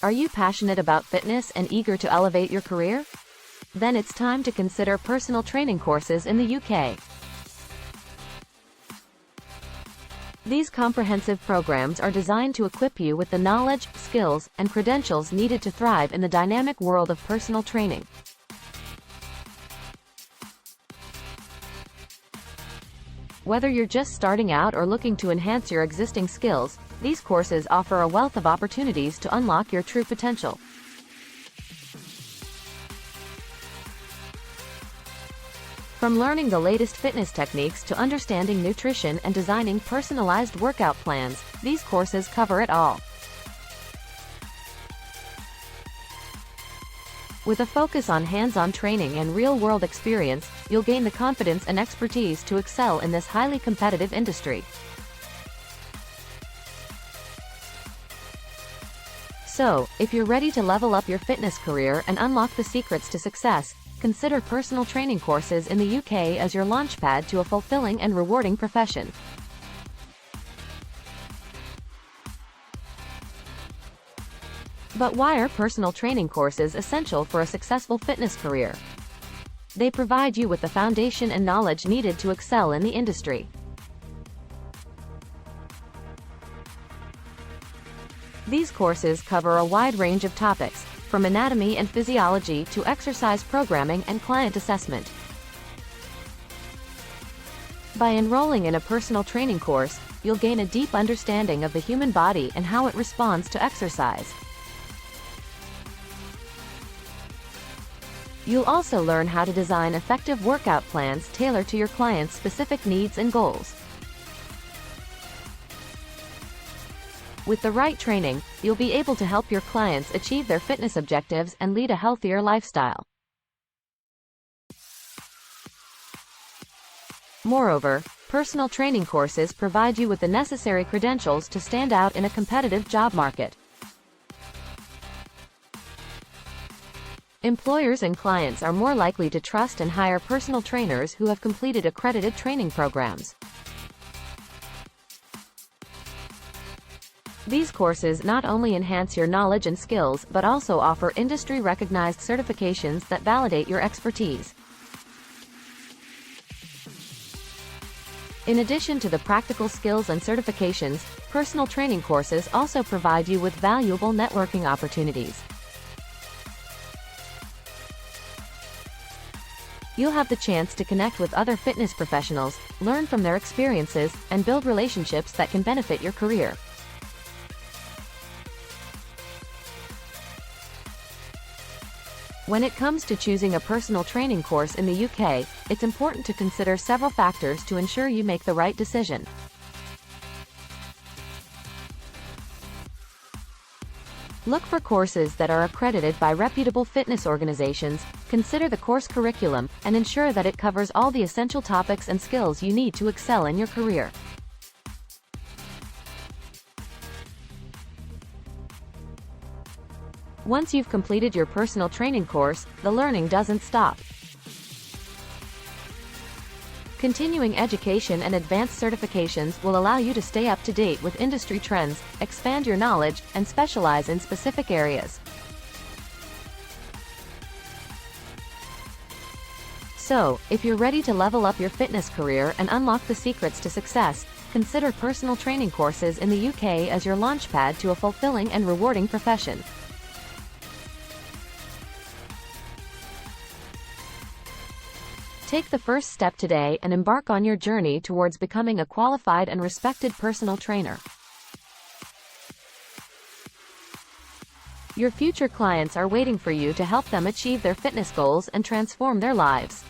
Are you passionate about fitness and eager to elevate your career? Then it's time to consider personal training courses in the UK. These comprehensive programs are designed to equip you with the knowledge, skills, and credentials needed to thrive in the dynamic world of personal training. Whether you're just starting out or looking to enhance your existing skills, these courses offer a wealth of opportunities to unlock your true potential. From learning the latest fitness techniques to understanding nutrition and designing personalized workout plans, these courses cover it all. With a focus on hands-on training and real-world experience, you'll gain the confidence and expertise to excel in this highly competitive industry. So, if you're ready to level up your fitness career and unlock the secrets to success, consider personal training courses in the UK as your launchpad to a fulfilling and rewarding profession. But why are personal training courses essential for a successful fitness career? They provide you with the foundation and knowledge needed to excel in the industry. These courses cover a wide range of topics, from anatomy and physiology to exercise programming and client assessment. By enrolling in a personal training course, you'll gain a deep understanding of the human body and how it responds to exercise. You'll also learn how to design effective workout plans tailored to your client's specific needs and goals. With the right training, you'll be able to help your clients achieve their fitness objectives and lead a healthier lifestyle. Moreover, personal training courses provide you with the necessary credentials to stand out in a competitive job market. Employers and clients are more likely to trust and hire personal trainers who have completed accredited training programs. These courses not only enhance your knowledge and skills but also offer industry-recognized certifications that validate your expertise. In addition to the practical skills and certifications, personal training courses also provide you with valuable networking opportunities. You'll have the chance to connect with other fitness professionals, learn from their experiences, and build relationships that can benefit your career. When it comes to choosing a personal training course in the UK, it's important to consider several factors to ensure you make the right decision. Look for courses that are accredited by reputable fitness organizations, consider the course curriculum, and ensure that it covers all the essential topics and skills you need to excel in your career. Once you've completed your personal training course, the learning doesn't stop. Continuing education and advanced certifications will allow you to stay up to date with industry trends, expand your knowledge, and specialize in specific areas. So, if you're ready to level up your fitness career and unlock the secrets to success, consider personal training courses in the UK as your launchpad to a fulfilling and rewarding profession. Take the first step today and embark on your journey towards becoming a qualified and respected personal trainer. Your future clients are waiting for you to help them achieve their fitness goals and transform their lives.